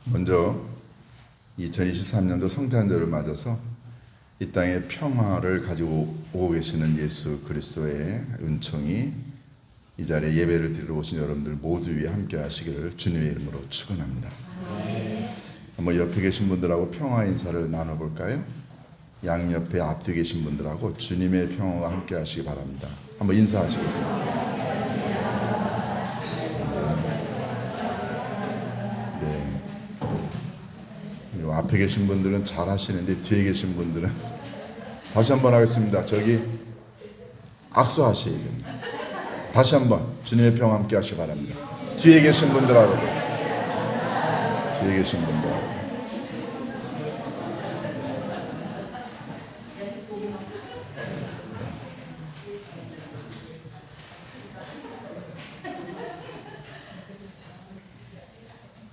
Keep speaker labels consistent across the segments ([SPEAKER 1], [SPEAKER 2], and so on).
[SPEAKER 1] 먼저 2023년도 성탄절을 맞아서 이 땅에 평화를 가지고 오고 계시는 예수 그리스도의 은총이 이 자리에 예배를 드리러 오신 여러분들 모두 위에 함께 하시기를 주님의 이름으로 축원합니다. 한번 옆에 계신 분들하고 평화 인사를 나눠볼까요? 양옆에 앞뒤에 계신 분들하고 주님의 평화와 함께 하시기 바랍니다. 한번 인사하시겠습니다. 네. 앞에 계신 분들은 잘 하시는데 뒤에 계신 분들은 다시 한번 하겠습니다. 저기 악수하셔야 됩니다. 다시 한번 주님의 평화 함께 하시기 바랍니다. 뒤에 계신 분들하고도 뒤에 계신 분들하고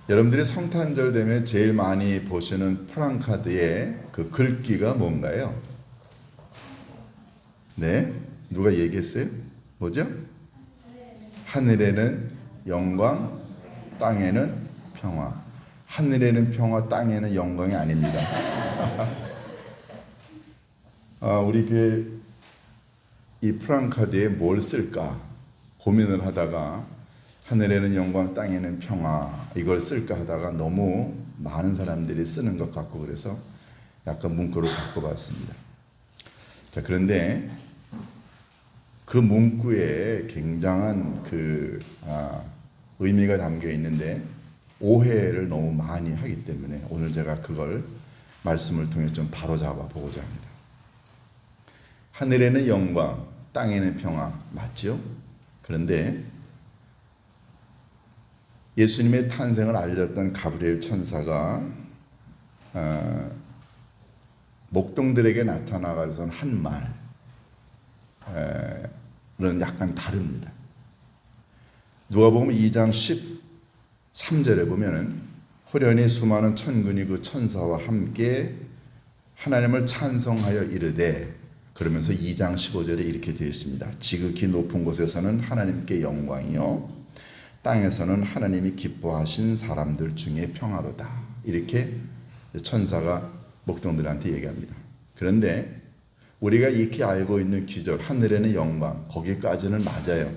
[SPEAKER 1] 여러분들이 성탄절 되면 제일 많이 보시는 프랑카드의 그 글귀가 뭔가요? 네? 누가 얘기했어요? 뭐죠? 하늘에는 영광, 땅에는 평화. 하늘에는 평화, 땅에는 영광이 아닙니다. 우리 교회 이 프랑카드에 뭘 쓸까 고민을 하다가 하늘에는 영광, 땅에는 평화 이걸 쓸까 하다가 너무 많은 사람들이 쓰는 것 같고 그래서 약간 문구를 바꿔봤습니다. 자, 그런데 그 문구에 굉장한 의미가 담겨 있는데 오해를 너무 많이 하기 때문에 오늘 제가 그걸 말씀을 통해 좀 바로잡아 보고자 합니다. 하늘에는 영광, 땅에는 평화 맞죠? 그런데 예수님의 탄생을 알렸던 가브리엘 천사가 목동들에게 나타나가서 한 말은 약간 다릅니다. 누가복음 2장 13절에 보면은 호련히 수많은 천군이 그 천사와 함께 하나님을 찬송하여 이르되 그러면서 2장 15절에 이렇게 되어 있습니다. 지극히 높은 곳에서는 하나님께 영광이요 땅에서는 하나님이 기뻐하신 사람들 중에 평화로다. 이렇게 천사가 목동들한테 얘기합니다. 그런데 우리가 익히 알고 있는 기절 하늘에는 영광 거기까지는 맞아요.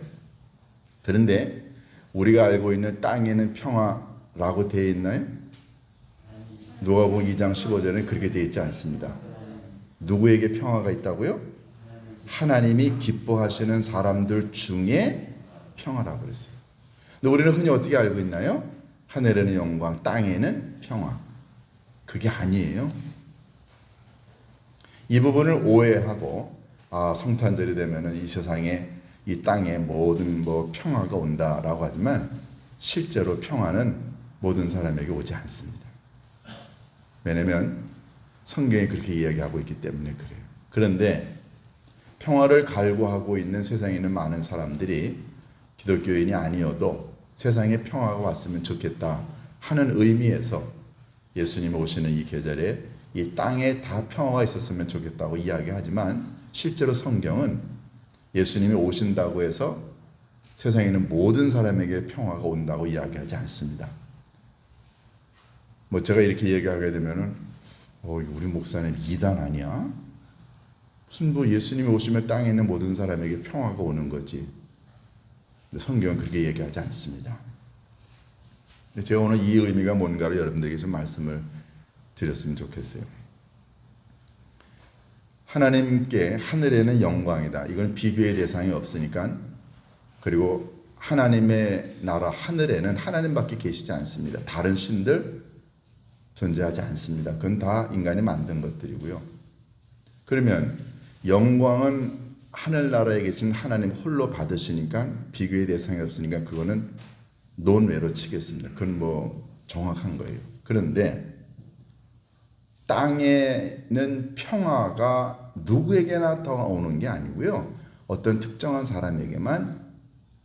[SPEAKER 1] 그런데 우리가 알고 있는 땅에는 평화라고 되어 있나요? 누가복음 2장 15절에는 그렇게 되어 있지 않습니다. 누구에게 평화가 있다고요? 하나님이 기뻐하시는 사람들 중에 평화라고 그랬어요. 근데 우리는 흔히 어떻게 알고 있나요? 하늘에는 영광, 땅에는 평화. 그게 아니에요. 이 부분을 오해하고 성탄절이 되면은 이 세상에 이 땅에 모든 평화가 온다라고 하지만 실제로 평화는 모든 사람에게 오지 않습니다. 왜냐하면 성경이 그렇게 이야기하고 있기 때문에 그래요. 그런데 평화를 갈구하고 있는 세상에 있는 많은 사람들이 기독교인이 아니어도 세상에 평화가 왔으면 좋겠다 하는 의미에서 예수님 오시는 이 계절에 이 땅에 다 평화가 있었으면 좋겠다고 이야기하지만 실제로 성경은 예수님이 오신다고 해서 세상에 있는 모든 사람에게 평화가 온다고 이야기하지 않습니다. 제가 이렇게 얘기하게 되면은 우리 목사님 이단 아니야? 무슨 예수님이 오시면 땅에 있는 모든 사람에게 평화가 오는 거지. 성경은 그렇게 얘기하지 않습니다. 제가 오늘 이 의미가 뭔가를 여러분들에게 좀 말씀을 드렸으면 좋겠어요. 하나님께 하늘에는 영광이다. 이건 비교의 대상이 없으니까. 그리고 하나님의 나라 하늘에는 하나님밖에 계시지 않습니다. 다른 신들 존재하지 않습니다. 그건 다 인간이 만든 것들이고요. 그러면 영광은 하늘나라에 계신 하나님 홀로 받으시니까 비교의 대상이 없으니까 그거는 논외로 치겠습니다. 그건 정확한 거예요. 그런데 땅에는 평화가 누구에게나 오는 게 아니고요. 어떤 특정한 사람에게만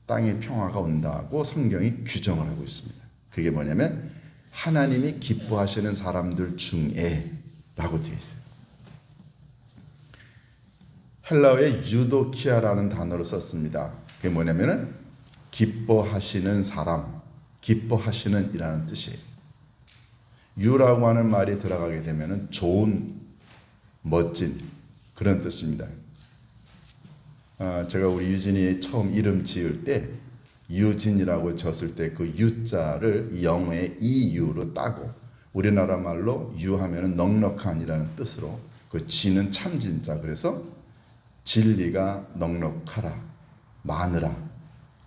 [SPEAKER 1] 땅에 평화가 온다고 성경이 규정을 하고 있습니다. 그게 뭐냐면 하나님이 기뻐하시는 사람들 중에 라고 되어 있어요. 헬라어의 유도키아라는 단어를 썼습니다. 그게 뭐냐면은 기뻐하시는 사람, 기뻐하시는 이라는 뜻이에요. 유라고 하는 말이 들어가게 되면 좋은, 멋진 그런 뜻입니다. 제가 우리 유진이 처음 이름 지을 때 유진이라고 졌을 때 그 유자를 영어의 이유로 따고 우리나라 말로 유하면은 넉넉한이라는 뜻으로 그 지는 참진자, 그래서 진리가 넉넉하라, 많으라.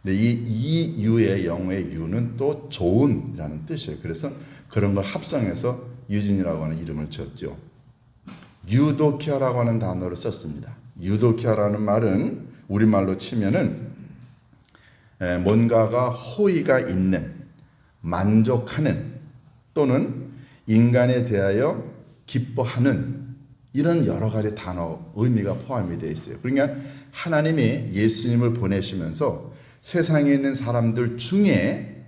[SPEAKER 1] 근데 이 유의 영어의 유는 또 좋은이라는 뜻이에요. 그래서 그런 걸 합성해서 유진이라고 하는 이름을 지었죠. 유도키아라고 하는 단어를 썼습니다. 유도키아라는 말은 우리말로 치면은 뭔가가 호의가 있는, 만족하는, 또는 인간에 대하여 기뻐하는, 이런 여러 가지 단어 의미가 포함이 되어 있어요. 그러니까 하나님이 예수님을 보내시면서 세상에 있는 사람들 중에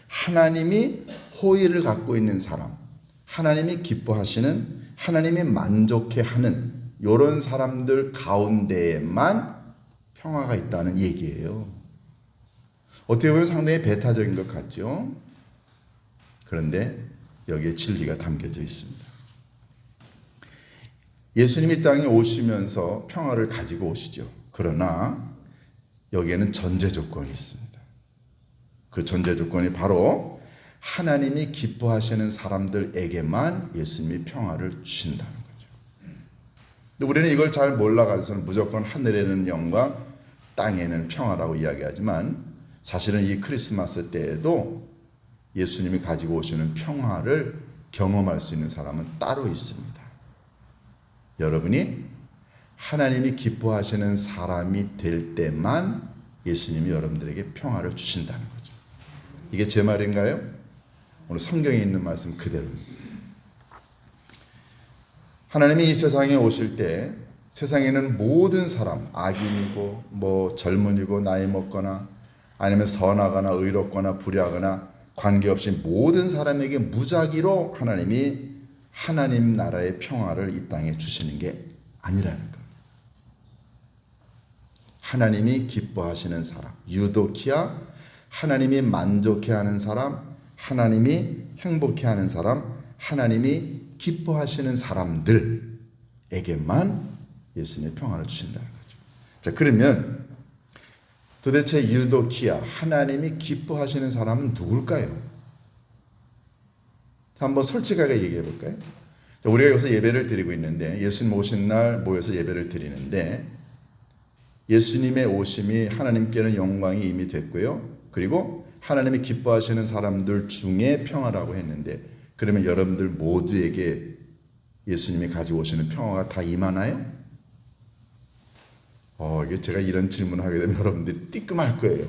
[SPEAKER 1] 하나님이 호의를 갖고 있는 사람, 하나님이 기뻐하시는, 하나님이 만족해하는 이런 사람들 가운데에만 평화가 있다는 얘기예요. 어떻게 보면 상당히 배타적인 것 같죠? 그런데 여기에 진리가 담겨져 있습니다. 예수님이 땅에 오시면서 평화를 가지고 오시죠. 그러나 여기에는 전제 조건이 있습니다. 그 전제 조건이 바로 하나님이 기뻐하시는 사람들에게만 예수님이 평화를 주신다는 거죠. 근데 우리는 이걸 잘 몰라가지고는 무조건 하늘에는 영광, 땅에는 평화라고 이야기하지만 사실은 이 크리스마스 때에도 예수님이 가지고 오시는 평화를 경험할 수 있는 사람은 따로 있습니다. 여러분이 하나님이 기뻐하시는 사람이 될 때만 예수님이 여러분들에게 평화를 주신다는 거죠. 이게 제 말인가요? 오늘 성경에 있는 말씀 그대로입니다. 하나님이 이 세상에 오실 때 세상에는 모든 사람, 악인이고 젊은이고 나이 먹거나 아니면 선하거나 의롭거나 불의하거나 관계없이 모든 사람에게 무작위로 하나님이 하나님 나라의 평화를 이 땅에 주시는 게 아니라는 거예요. 하나님이 기뻐하시는 사람, 유도키아, 하나님이 만족해하는 사람, 하나님이 행복해하는 사람, 하나님이 기뻐하시는 사람들에게만 예수님의 평화를 주신다는 거죠. 자, 그러면 도대체 유도키아, 하나님이 기뻐하시는 사람은 누굴까요? 자, 한번 솔직하게 얘기해 볼까요? 자, 우리가 여기서 예배를 드리고 있는데, 예수님 오신 날 모여서 예배를 드리는데, 예수님의 오심이 하나님께는 영광이 이미 됐고요. 그리고 하나님이 기뻐하시는 사람들 중에 평화라고 했는데, 그러면 여러분들 모두에게 예수님이 가지고 오시는 평화가 다 임하나요? 이게 제가 이런 질문을 하게 되면 여러분들이 뜨끔할 거예요.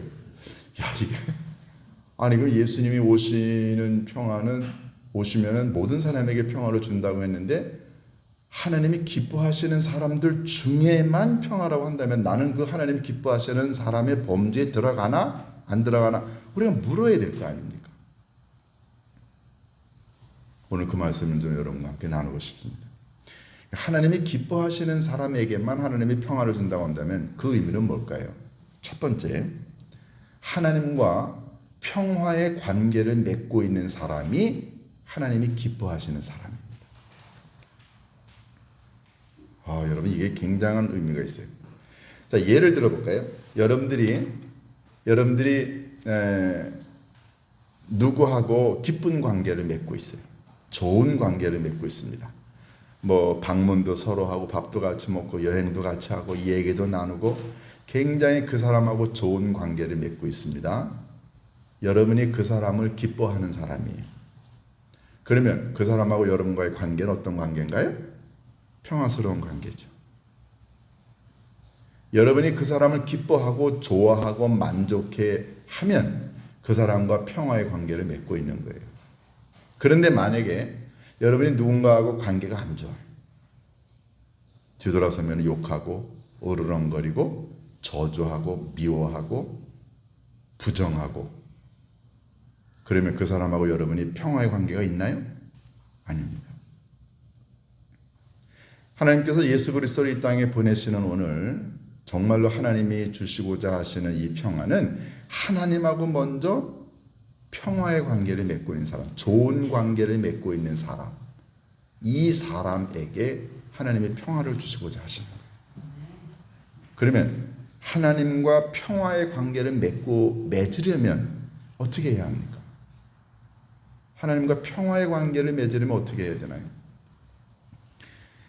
[SPEAKER 1] 이게 아니 그 예수님이 오시는 평화는 오시면은 모든 사람에게 평화를 준다고 했는데 하나님이 기뻐하시는 사람들 중에만 평화라고 한다면 나는 그 하나님이 기뻐하시는 사람의 범주에 들어가나 안 들어가나 우리가 물어야 될 거 아닙니까? 오늘 그 말씀을 좀 여러분과 함께 나누고 싶습니다. 하나님이 기뻐하시는 사람에게만 하나님이 평화를 준다고 한다면 그 의미는 뭘까요? 첫 번째, 하나님과 평화의 관계를 맺고 있는 사람이 하나님이 기뻐하시는 사람입니다. 여러분 이게 굉장한 의미가 있어요. 자, 예를 들어 볼까요? 여러분들이 누구하고 기쁜 관계를 맺고 있어요. 좋은 관계를 맺고 있습니다. 방문도 서로 하고 밥도 같이 먹고 여행도 같이 하고 얘기도 나누고 굉장히 그 사람하고 좋은 관계를 맺고 있습니다. 여러분이 그 사람을 기뻐하는 사람이에요. 그러면 그 사람하고 여러분과의 관계는 어떤 관계인가요? 평화스러운 관계죠. 여러분이 그 사람을 기뻐하고 좋아하고 만족해 하면 그 사람과 평화의 관계를 맺고 있는 거예요. 그런데 만약에 여러분이 누군가하고 관계가 안 좋아요. 뒤돌아서면 욕하고 으르렁거리고 저주하고 미워하고 부정하고 그러면 그 사람하고 여러분이 평화의 관계가 있나요? 아닙니다. 하나님께서 예수 그리스도를 이 땅에 보내시는 오늘 정말로 하나님이 주시고자 하시는 이 평화는 하나님하고 먼저 평화의 관계를 맺고 있는 사람, 좋은 관계를 맺고 있는 사람, 이 사람에게 하나님의 평화를 주시고자 하시는 거예요. 그러면 하나님과 평화의 관계를 맺으려면 어떻게 해야 합니까? 하나님과 평화의 관계를 맺으려면 어떻게 해야 되나요?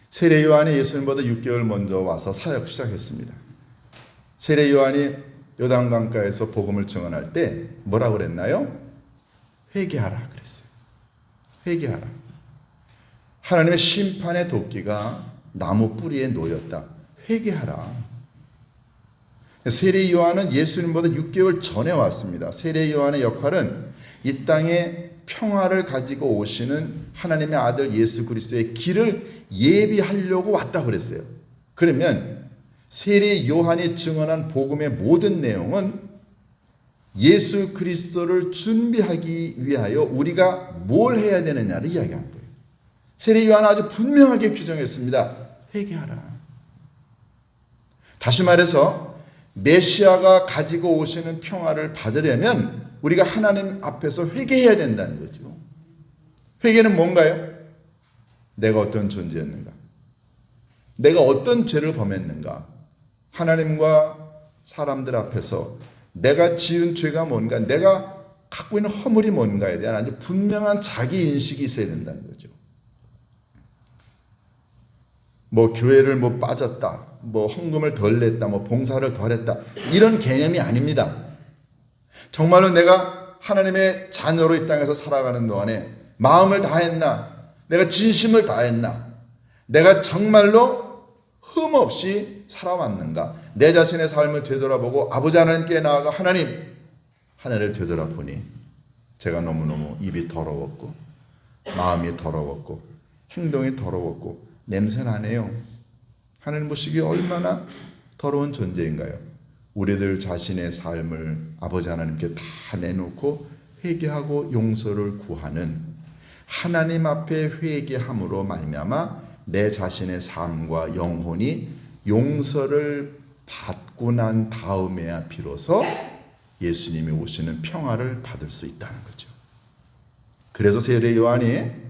[SPEAKER 1] 세례 요한이 예수님보다 6개월 먼저 와서 사역 시작했습니다. 세례 요한이 요단강가에서 복음을 증언할 때 뭐라고 그랬나요? 회개하라 그랬어요. 회개하라. 하나님의 심판의 도끼가 나무 뿌리에 놓였다. 회개하라. 세례 요한은 예수님보다 6개월 전에 왔습니다. 세례 요한의 역할은 이 땅에 평화를 가지고 오시는 하나님의 아들 예수 그리스도의 길을 예비하려고 왔다고 그랬어요. 그러면 세례 요한이 증언한 복음의 모든 내용은 예수 그리스도를 준비하기 위하여 우리가 뭘 해야 되느냐를 이야기하는 거예요. 세례 요한은 아주 분명하게 규정했습니다. 회개하라. 다시 말해서 메시아가 가지고 오시는 평화를 받으려면 우리가 하나님 앞에서 회개해야 된다는 거죠. 회개는 뭔가요? 내가 어떤 존재였는가? 내가 어떤 죄를 범했는가? 하나님과 사람들 앞에서 내가 지은 죄가 뭔가, 내가 갖고 있는 허물이 뭔가에 대한 아주 분명한 자기 인식이 있어야 된다는 거죠. 뭐 교회를 뭐 빠졌다, 뭐 헌금을 덜 냈다, 뭐 봉사를 덜 했다, 이런 개념이 아닙니다. 정말로 내가 하나님의 자녀로 이 땅에서 살아가는 동안에 마음을 다했나, 내가 진심을 다했나, 내가 정말로 흠없이 살아왔는가, 내 자신의 삶을 되돌아보고 아버지 하나님께 나아가 하나님을 되돌아보니 제가 너무너무 입이 더러웠고 마음이 더러웠고 행동이 더러웠고 냄새나네요. 하나님 보시기에 얼마나 더러운 존재인가요? 우리들 자신의 삶을 아버지 하나님께 다 내놓고 회개하고 용서를 구하는, 하나님 앞에 회개함으로 말미암아 내 자신의 삶과 영혼이 용서를 받고 난 다음에야 비로소 예수님이 오시는 평화를 받을 수 있다는 거죠. 그래서 세례 요한이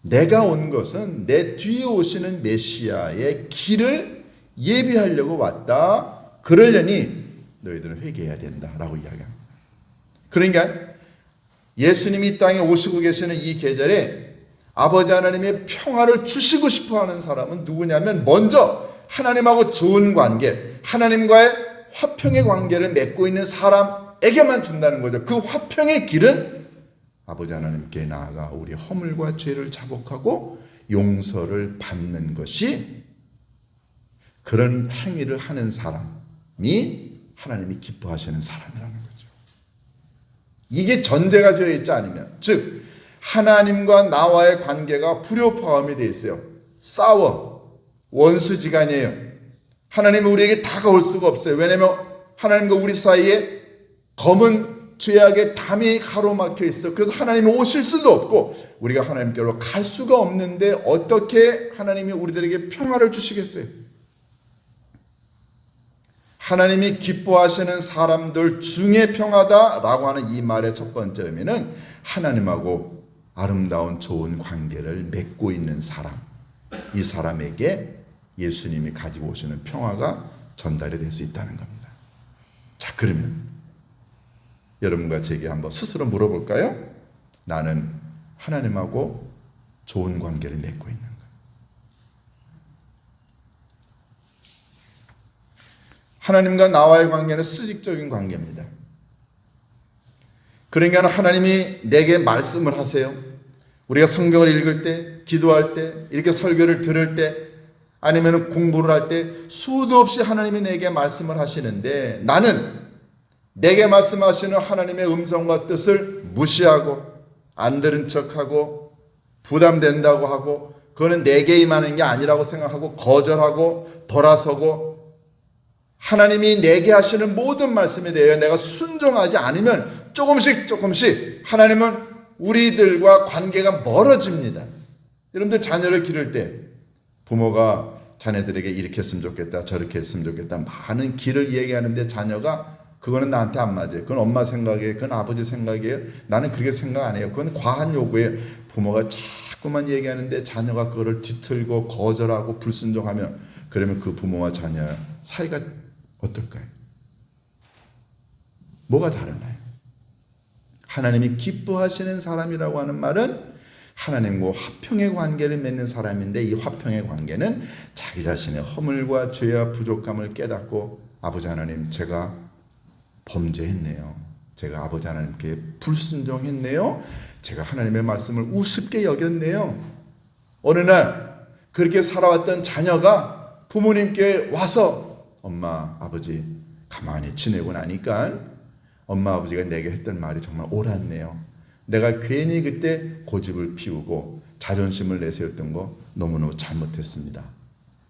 [SPEAKER 1] 내가 온 것은 내 뒤에 오시는 메시아의 길을 예비하려고 왔다. 그러려니 너희들은 회개해야 된다라고 이야기합니다. 그러니까 예수님이 이 땅에 오시고 계시는 이 계절에 아버지 하나님의 평화를 주시고 싶어하는 사람은 누구냐면 먼저 하나님하고 좋은 관계, 하나님과의 화평의 관계를 맺고 있는 사람에게만 준다는 거죠. 그 화평의 길은 아버지 하나님께 나아가 우리 허물과 죄를 자복하고 용서를 받는 것이, 그런 행위를 하는 사람이 하나님이 기뻐하시는 사람이라는 거죠. 이게 전제가 되어 있지 않으면, 즉 하나님과 나와의 관계가 불협화음이 되어 있어요. 싸워, 원수지간이에요. 하나님이 우리에게 다가올 수가 없어요. 왜냐하면 하나님과 우리 사이에 검은 죄악의 담이 가로막혀 있어. 그래서 하나님이 오실 수도 없고 우리가 하나님께로 갈 수가 없는데 어떻게 하나님이 우리들에게 평화를 주시겠어요? 하나님이 기뻐하시는 사람들 중에 평화다라고 하는 이 말의 첫 번째 의미는 하나님하고 아름다운 좋은 관계를 맺고 있는 사람, 이 사람에게 예수님이 가지고 오시는 평화가 전달이 될 수 있다는 겁니다. 자, 그러면 여러분과 제게 한번 스스로 물어볼까요? 나는 하나님하고 좋은 관계를 맺고 있는가? 하나님과 나와의 관계는 수직적인 관계입니다. 그러니까 하나님이 내게 말씀을 하세요. 우리가 성경을 읽을 때, 기도할 때, 이렇게 설교를 들을 때, 아니면 공부를 할 때 수도 없이 하나님이 내게 말씀을 하시는데 나는 내게 말씀하시는 하나님의 음성과 뜻을 무시하고 안 들은 척하고 부담된다고 하고 그거는 내게 임하는 게 아니라고 생각하고 거절하고 돌아서고, 하나님이 내게 하시는 모든 말씀에 대해 내가 순종하지 않으면 조금씩 하나님은 우리들과 관계가 멀어집니다. 여러분들 자녀를 기를 때 부모가 자녀들에게 이렇게 했으면 좋겠다, 저렇게 했으면 좋겠다, 많은 길을 얘기하는데 자녀가 그거는 나한테 안 맞아요. 그건 엄마 생각이에요. 그건 아버지 생각이에요. 나는 그렇게 생각 안 해요. 그건 과한 요구예요. 부모가 자꾸만 얘기하는데 자녀가 그거를 뒤틀고 거절하고 불순종하면, 그러면 그 부모와 자녀 사이가 어떨까요? 뭐가 다르나요? 하나님이 기뻐하시는 사람이라고 하는 말은 하나님과 화평의 관계를 맺는 사람인데, 이 화평의 관계는 자기 자신의 허물과 죄와 부족함을 깨닫고, 아버지 하나님, 제가 범죄했네요. 제가 아버지 하나님께 불순종했네요. 제가 하나님의 말씀을 우습게 여겼네요. 어느 날 그렇게 살아왔던 자녀가 부모님께 와서 엄마, 아버지 가만히 지내고 나니까 엄마, 아버지가 내게 했던 말이 정말 옳았네요. 내가 괜히 그때 고집을 피우고 자존심을 내세웠던 거 너무너무 잘못했습니다.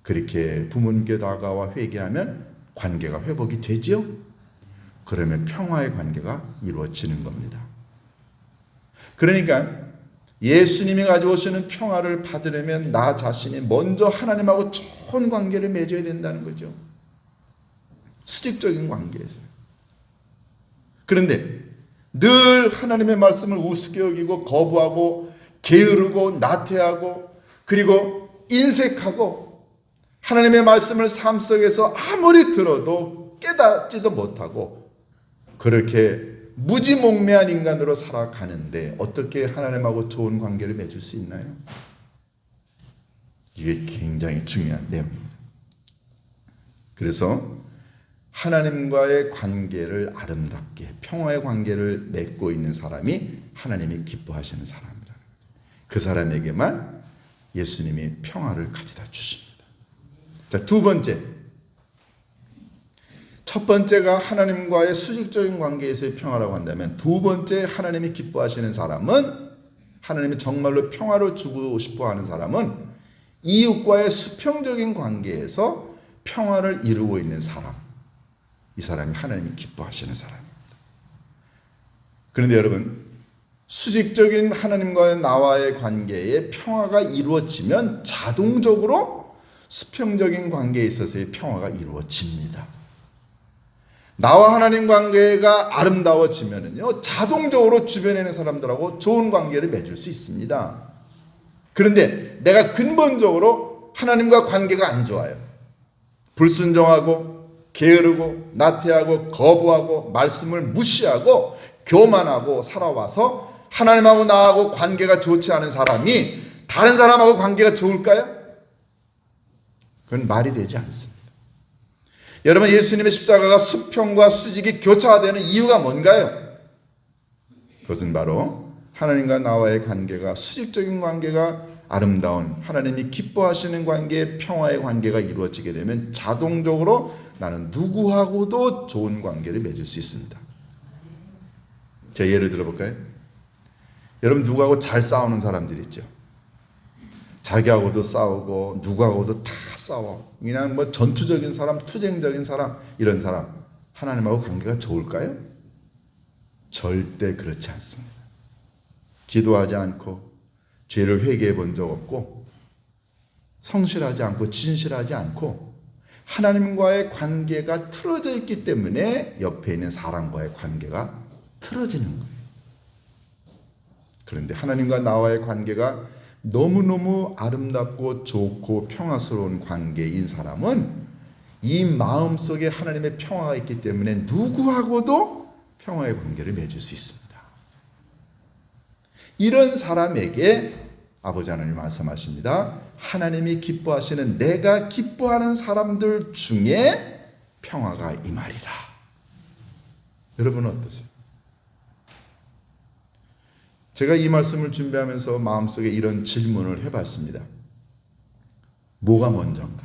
[SPEAKER 1] 그렇게 부모님께 다가와 회개하면 관계가 회복이 되지요? 그러면 평화의 관계가 이루어지는 겁니다. 그러니까 예수님이 가져오시는 평화를 받으려면 나 자신이 먼저 하나님하고 좋은 관계를 맺어야 된다는 거죠. 수직적인 관계에서. 그런데 늘 하나님의 말씀을 우습게 여기고 거부하고 게으르고 나태하고 그리고 인색하고 하나님의 말씀을 삶 속에서 아무리 들어도 깨닫지도 못하고 그렇게 무지몽매한 인간으로 살아가는데 어떻게 하나님하고 좋은 관계를 맺을 수 있나요? 이게 굉장히 중요한 내용입니다. 그래서 하나님과의 관계를 아름답게 평화의 관계를 맺고 있는 사람이 하나님이 기뻐하시는 사람이다. 그 사람에게만 예수님이 평화를 가져다 주십니다. 자, 두 번째. 첫 번째가 하나님과의 수직적인 관계에서의 평화라고 한다면, 두 번째 하나님이 기뻐하시는 사람은, 하나님이 정말로 평화를 주고 싶어하는 사람은 이웃과의 수평적인 관계에서 평화를 이루고 있는 사람. 이 사람이 하나님이 기뻐하시는 사람입니다. 그런데 여러분, 수직적인 하나님과 나와의 관계에 평화가 이루어지면 자동적으로 수평적인 관계에 있어서의 평화가 이루어집니다. 나와 하나님 관계가 아름다워지면요, 자동적으로 주변에 있는 사람들하고 좋은 관계를 맺을 수 있습니다. 그런데 내가 근본적으로 하나님과 관계가 안 좋아요. 불순종하고 게으르고 나태하고 거부하고 말씀을 무시하고 교만하고 살아와서 하나님하고 나하고 관계가 좋지 않은 사람이 다른 사람하고 관계가 좋을까요? 그건 말이 되지 않습니다. 여러분, 예수님의 십자가가 수평과 수직이 교차되는 이유가 뭔가요? 그것은 바로 하나님과 나와의 관계가 수직적인 관계가 아름다운 하나님이 기뻐하시는 관계, 평화의 관계가 이루어지게 되면 자동적으로 나는 누구하고도 좋은 관계를 맺을 수 있습니다. 제가 예를 들어볼까요? 여러분, 누구하고 잘 싸우는 사람들 있죠? 자기하고도 싸우고 누구하고도 다 싸워. 그냥 뭐 전투적인 사람, 투쟁적인 사람, 이런 사람 하나님하고 관계가 좋을까요? 절대 그렇지 않습니다. 기도하지 않고 죄를 회개해 본 적 없고 성실하지 않고 진실하지 않고 하나님과의 관계가 틀어져 있기 때문에 옆에 있는 사람과의 관계가 틀어지는 거예요. 그런데 하나님과 나와의 관계가 너무너무 아름답고 좋고 평화스러운 관계인 사람은 이 마음속에 하나님의 평화가 있기 때문에 누구하고도 평화의 관계를 맺을 수 있습니다. 이런 사람에게 아버지 하나님 말씀하십니다. 하나님이 기뻐하시는 내가 기뻐하는 사람들 중에 평화가 임하리라. 여러분은 어떠세요? 제가 이 말씀을 준비하면서 마음속에 이런 질문을 해봤습니다. 뭐가 먼저인가?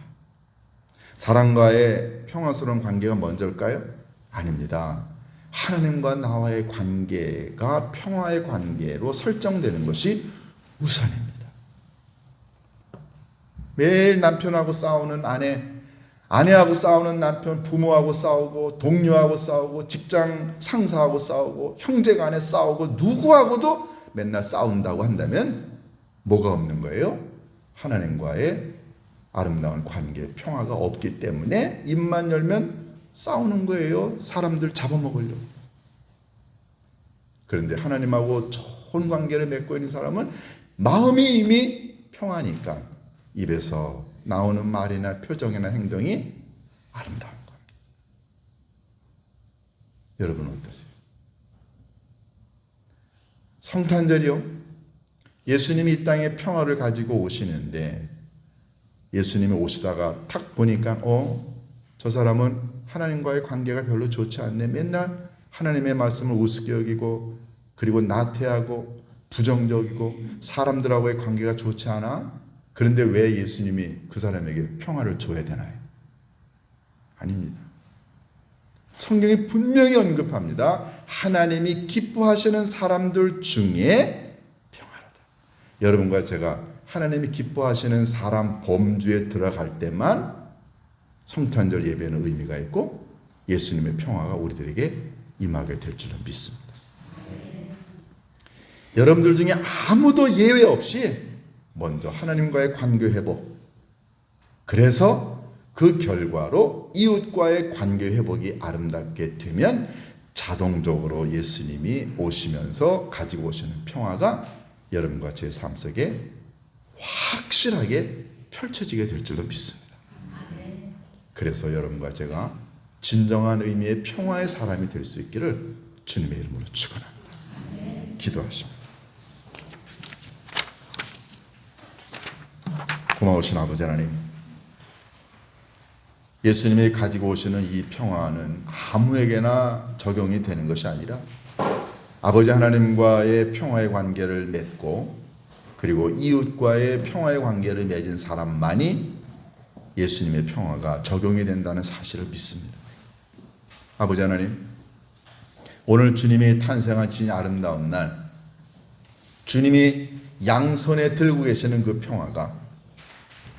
[SPEAKER 1] 사람과의 평화스러운 관계가 먼저일까요? 아닙니다. 하나님과 나와의 관계가 평화의 관계로 설정되는 것이 우선입니다. 매일 남편하고 싸우는 아내, 아내하고 싸우는 남편, 부모하고 싸우고 동료하고 싸우고 직장 상사하고 싸우고 형제간에 싸우고 누구하고도 맨날 싸운다고 한다면 뭐가 없는 거예요? 하나님과의 아름다운 관계, 평화가 없기 때문에 입만 열면 싸우는 거예요. 사람들 잡아먹으려고. 그런데 하나님하고 좋은 관계를 맺고 있는 사람은 마음이 이미 평하니까 입에서 나오는 말이나 표정이나 행동이 아름다운 겁니다. 여러분 어떠세요? 성탄절이요. 예수님이 이 땅에 평화를 가지고 오시는데 예수님이 오시다가 탁 보니까 저 사람은 하나님과의 관계가 별로 좋지 않네. 맨날 하나님의 말씀을 우습게 여기고 그리고 나태하고 부정적이고 사람들하고의 관계가 좋지 않아? 그런데 왜 예수님이 그 사람에게 평화를 줘야 되나요? 아닙니다. 성경이 분명히 언급합니다. 하나님이 기뻐하시는 사람들 중에 평화로다. 여러분과 제가 하나님이 기뻐하시는 사람 범주에 들어갈 때만 성탄절 예배는 의미가 있고 예수님의 평화가 우리들에게 임하게 될 줄로 믿습니다. 여러분들 중에 아무도 예외 없이 먼저 하나님과의 관계 회복, 그래서 그 결과로 이웃과의 관계 회복이 아름답게 되면 자동적으로 예수님이 오시면서 가지고 오시는 평화가 여러분과 제 삶 속에 확실하게 펼쳐지게 될 줄로 믿습니다. 그래서 여러분과 제가 진정한 의미의 평화의 사람이 될 수 있기를 주님의 이름으로 축원합니다. 기도하십니다. 고마우신 아버지 하나님, 예수님이 가지고 오시는 이 평화는 아무에게나 적용이 되는 것이 아니라 아버지 하나님과의 평화의 관계를 맺고 그리고 이웃과의 평화의 관계를 맺은 사람만이 예수님의 평화가 적용이 된다는 사실을 믿습니다. 아버지 하나님, 오늘 주님이 탄생하신 아름다운 날, 주님이 양손에 들고 계시는 그 평화가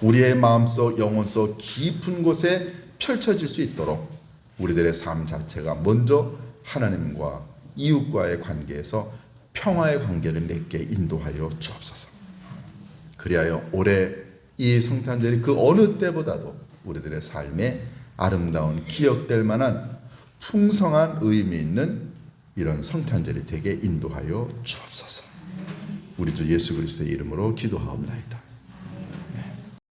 [SPEAKER 1] 우리의 마음속 영혼 속 깊은 곳에 펼쳐질 수 있도록 우리들의 삶 자체가 먼저 하나님과 이웃과의 관계에서 평화의 관계를 맺게 인도하여 주옵소서. 그리하여 올해 이 성탄절이 그 어느 때보다도 우리들의 삶에 아름다운 기억될 만한 풍성한 의미 있는 이런 성탄절이 되게 인도하여 주옵소서. 우리 주 예수 그리스도의 이름으로 기도하옵나이다.